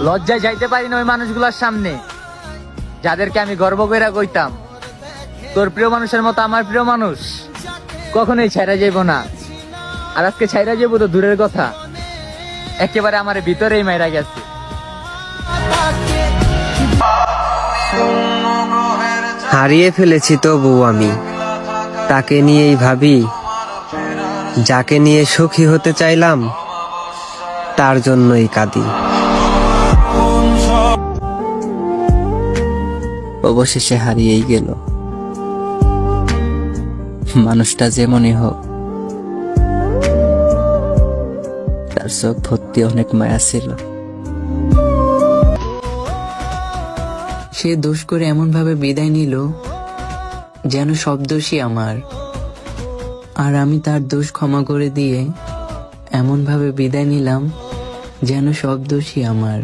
লজ্জায় যাইতে পারি না ওই মানুষগুলোর সামনে যাদেরকে আমি গর্ব কইরা কইতাম তোর প্রিয় মানুষের মতো আমার প্রিয় মানুষ কখনোই ছাইরা যাইব না। আর আজকে ছাইরা যাইব তো দূরের কথা, একেবারে আমার ভিতরেই মাইরা গেছে। হারিয়ে ফেলেছি তবু আমি তাকে নিয়েই ভাবি, যাকে নিয়ে সুখী হতে চাইলাম তার জন্যই কাঁদি। অবশেষে হারিয়েই গেল। মানুষটা যেমনই হোক, তার চোখ ভর্তি অনেক মায়া ছিল। সে দোষ করে এমন ভাবে বিদায় নিল যেন সব দোষই আমার, আর আমি তার দোষ ক্ষমা করে দিয়ে এমন ভাবে বিদায় নিলাম যেন সব দোষই আমার।